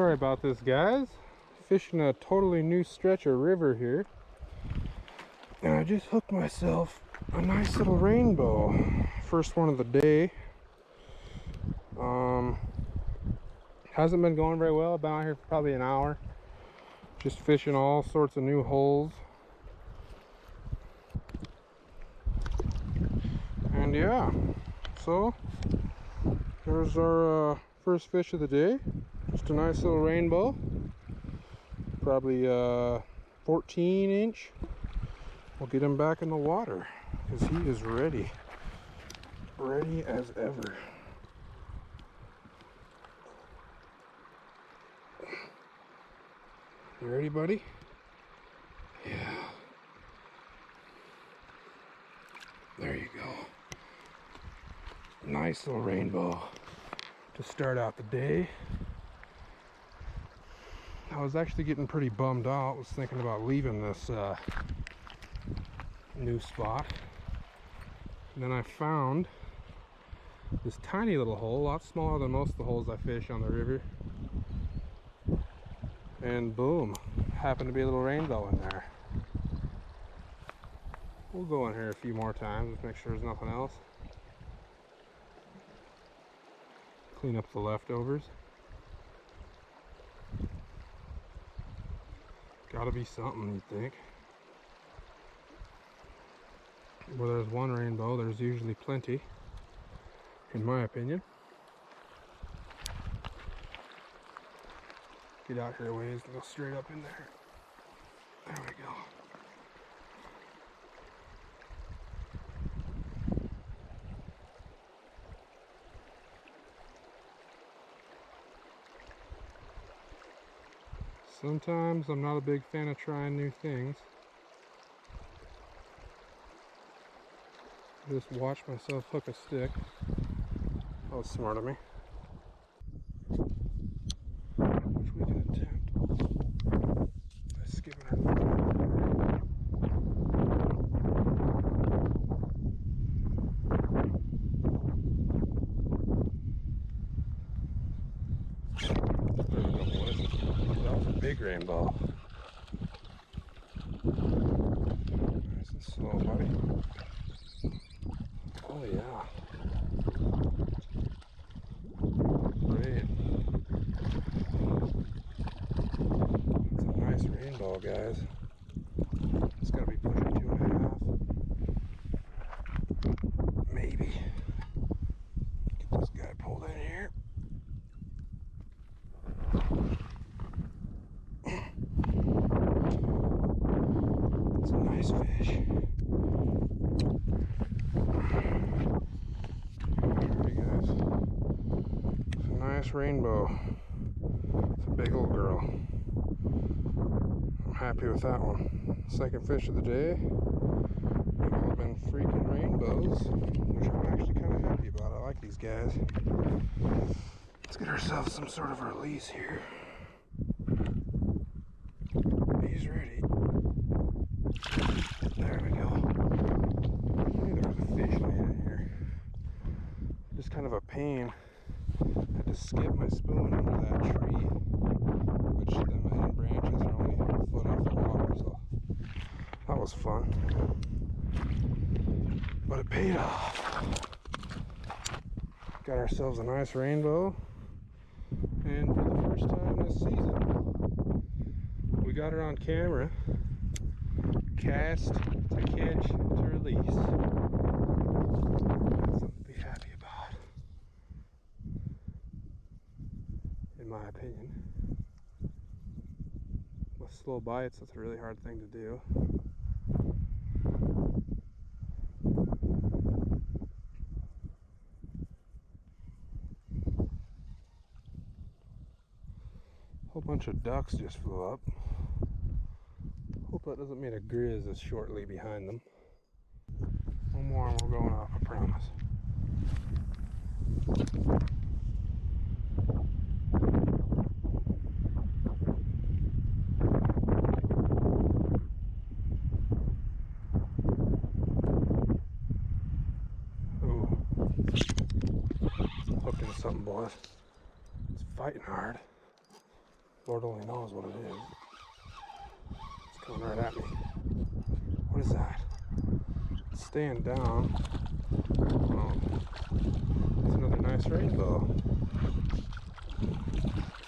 Sorry about this, guys. Fishing a totally new stretch of river here. And I just hooked myself a nice little rainbow. First one of the day. Hasn't been going very well. I've been out here for probably an hour. Just fishing all sorts of new holes. And yeah, so there's our first fish of the day. Just a nice little rainbow. Probably 14-inch. We'll get him back in the water because he is ready. Ready as ever. You ready, buddy? Yeah. There you go. Nice little rainbow to start out the day. I was actually getting pretty bummed out. I was thinking about leaving this new spot. And then I found this tiny little hole, a lot smaller than most of the holes I fish on the river. And boom, happened to be a little rainbow in there. We'll go in here a few more times, just make sure there's nothing else. Clean up the leftovers. Gotta be something, you'd think. Where there's one rainbow, there's usually plenty, in my opinion. Get out here a ways and go straight up in there. There we go. Sometimes I'm not a big fan of trying new things. Just watch myself hook a stick. That was smart of me. Which we can attempt by skipping our There we go, boys. That was a big rainbow. Nice and slow, buddy. Oh yeah. Great. It's a nice rainbow, guys. It's gotta be pushing 2.5. Maybe. Get this guy pulled in here. It's a nice fish. Nice rainbow. It's a big old girl. I'm happy with that one. Second fish of the day. They've all been freaking rainbows, which I'm actually kind of happy about. I like these guys. Let's get ourselves some sort of release here. He's ready. There we go. I knew there was a fish laying in here. Just kind of a pain. To skip my spoon under that tree, which the main branches are only a foot off the water, so that was fun. But it paid off. Got ourselves a nice rainbow, and for the first time this season, we got her on camera. Cast to catch to release. That's something to be happy about. In my opinion. With slow bites, that's a really hard thing to do. A whole bunch of ducks just flew up. Hope that doesn't mean a grizz is shortly behind them. One more and we're going off, I promise. Something, boys. It's fighting hard. Lord only knows what it is. It's coming right at me. What is that? It's staying down. Oh, that's another nice rainbow.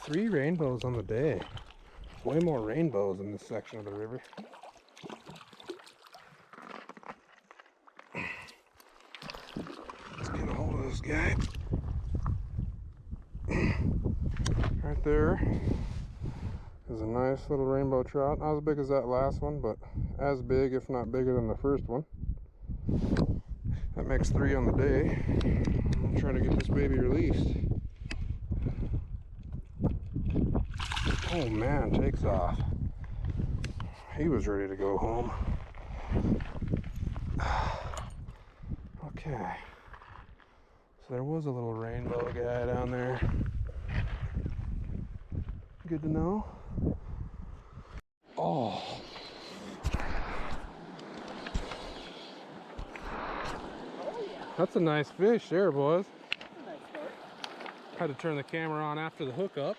3 rainbows on the day. Way more rainbows in this section of the river. Let's get a hold of this guy. Right there is a nice little rainbow trout. Not as big as that last one, but as big, if not bigger than the first one. That makes 3 on the day. I'm trying to get this baby released. Oh man, takes off. He was ready to go home. Okay. So there was a little rainbow guy down there. Good to know. Oh. That's a nice fish there, boys. Nice start. Had to turn the camera on after the hookup.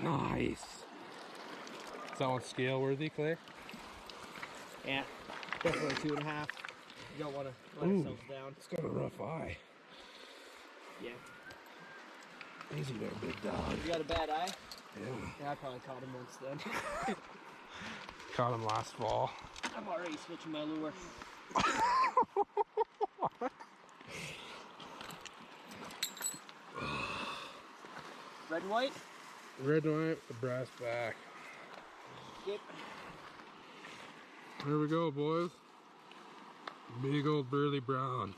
Nice. Is that one scale worthy, Clay? Yeah, definitely 2.5. You don't want to let yourself down. It's got a rough eye. Yeah. Easy there, big dog. You got a bad eye? Yeah. Yeah, I probably caught him once then. Caught him last fall. I'm already switching my lure. Red and white? Red and white with the brass back. Yep. Here we go, boys. Big old burly brown.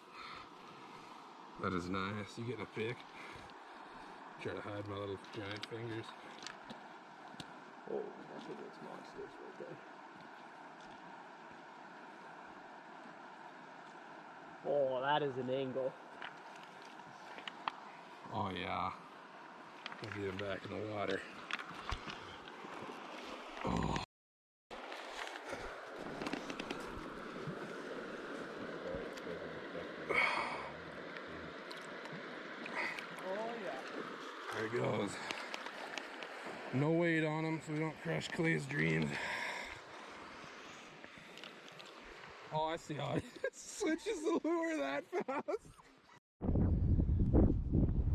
That is nice. You getting a pick? Try to hide my little giant fingers. Oh, that's what those monsters right there. Oh, that is an angle. Oh yeah. We'll get him back in the water. Oh. There he goes. No weight on him so we don't crush Clay's dreams. Oh, I see how he switches the lure that fast.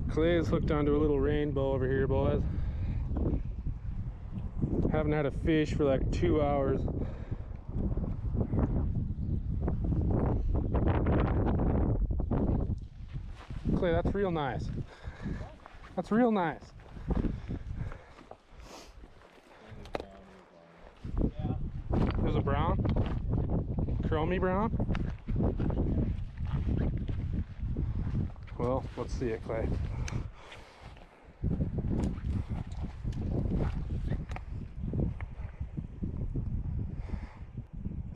Clay is hooked onto a little rainbow over here, boys. Haven't had a fish for like 2 hours. Clay, that's real nice. That's real nice. Yeah. There's a brown? Chromey brown? Well, let's see it, Clay.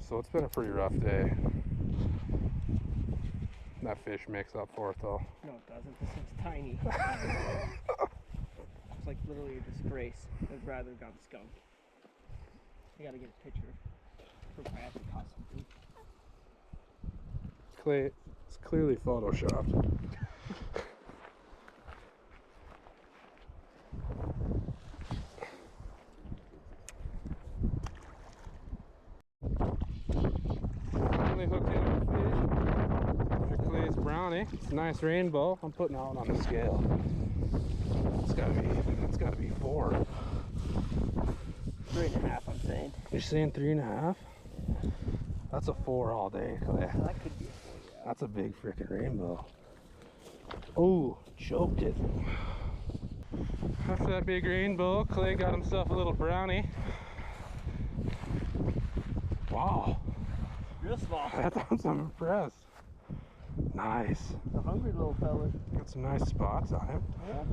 So it's been a pretty rough day. That fish makes up for it though. No, it doesn't. This thing's tiny. It's like literally a disgrace. I'd rather have gone skunk. I gotta get a picture for Brad to cost something. Clay, it's clearly photoshopped. Finally hooked in a fish. After Clay's brownie. It's a nice rainbow. I'm putting out on the scale. It's gotta be 4. 3.5, I'm saying. You're saying 3.5? That's a 4 all day, Clay. That could be a 4, yeah. That's a big freaking rainbow. Oh, choked it. After that big rainbow, Clay got himself a little brownie. Wow. Real small. I'm impressed. Nice. A hungry little fella. Got some nice spots on him. Yeah.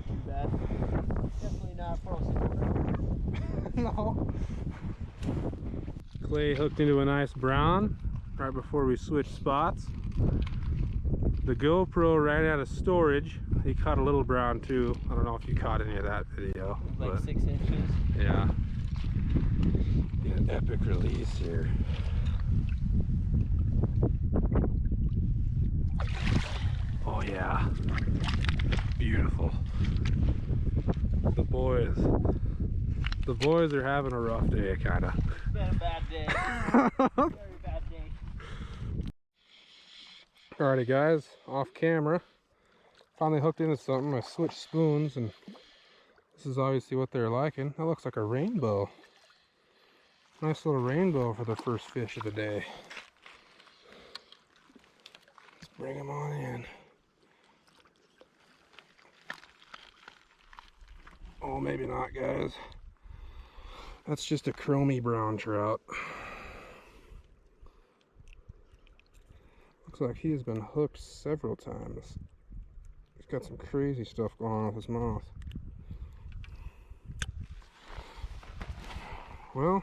Too bad. Definitely not frozen. No. Clay hooked into a nice brown right before we switched spots. The GoPro ran out of storage. He caught a little brown too. I don't know if you caught any of that video. Like but 6 inches. yeah. Get an epic release here. Oh Oh yeah. Beautiful. The boys are having a rough day, kinda. It's been a bad day. Very bad day. Alrighty guys, off camera. Finally hooked into something. I switched spoons and this is obviously what they're liking. That looks like a rainbow. Nice little rainbow for the first fish of the day. Let's bring them on in. Oh, maybe not, guys. That's just a chromy brown trout. Looks like he has been hooked several times. He's got some crazy stuff going on with his mouth. Well,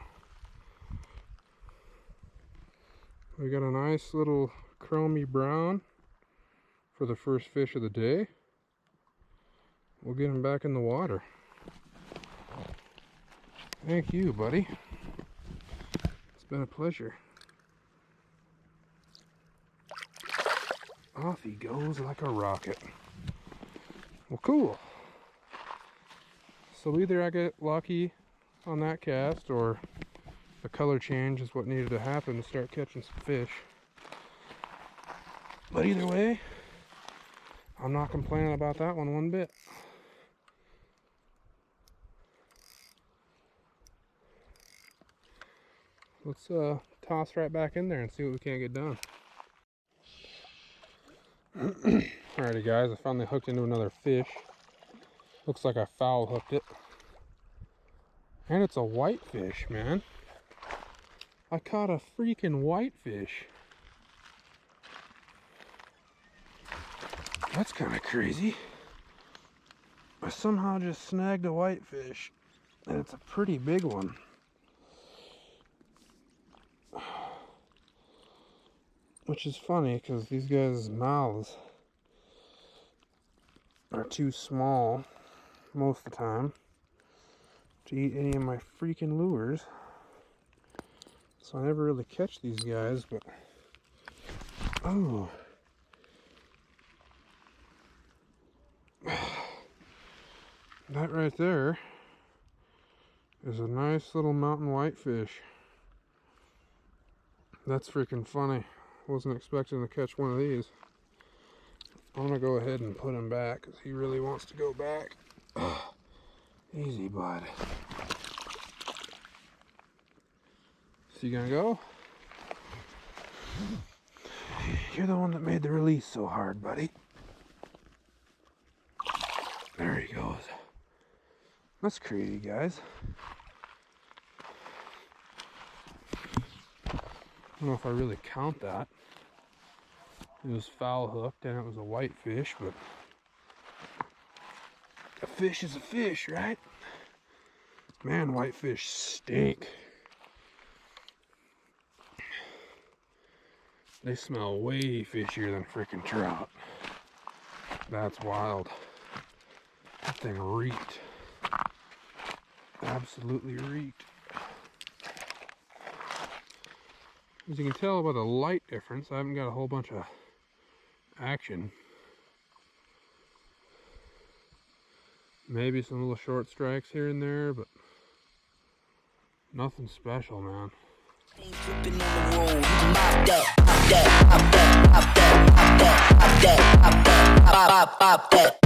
we got a nice little chromy brown for the first fish of the day. We'll get him back in the water. Thank you, buddy. It's been a pleasure. Off he goes like a rocket. Well, cool. So either I get lucky on that cast or the color change is what needed to happen to start catching some fish. But either way, I'm not complaining about that one bit. Let's toss right back in there and see what we can't get done. Alrighty guys, I finally hooked into another fish. Looks like I foul hooked it. And it's a whitefish, man. I caught a freaking whitefish. That's kind of crazy. I somehow just snagged a whitefish. And it's a pretty big one. Which is funny because these guys' mouths are too small most of the time to eat any of my freaking lures. So I never really catch these guys, but oh. That right there is a nice little mountain whitefish. That's freaking funny. Wasn't expecting to catch one of these. I'm gonna go ahead and put him back because he really wants to go back. Easy, bud. So you gonna go? You're the one that made the release so hard, buddy. There he goes. That's crazy, guys. I don't know if I really count that. It was foul hooked and it was a whitefish, but a fish is a fish, right? Man, whitefish stink. They smell way fishier than freaking trout. That's wild. That thing reeked. Absolutely reeked. As you can tell by the light difference, I haven't got a whole bunch of action. Maybe some little short strikes here and there, but nothing special, man. Pop that.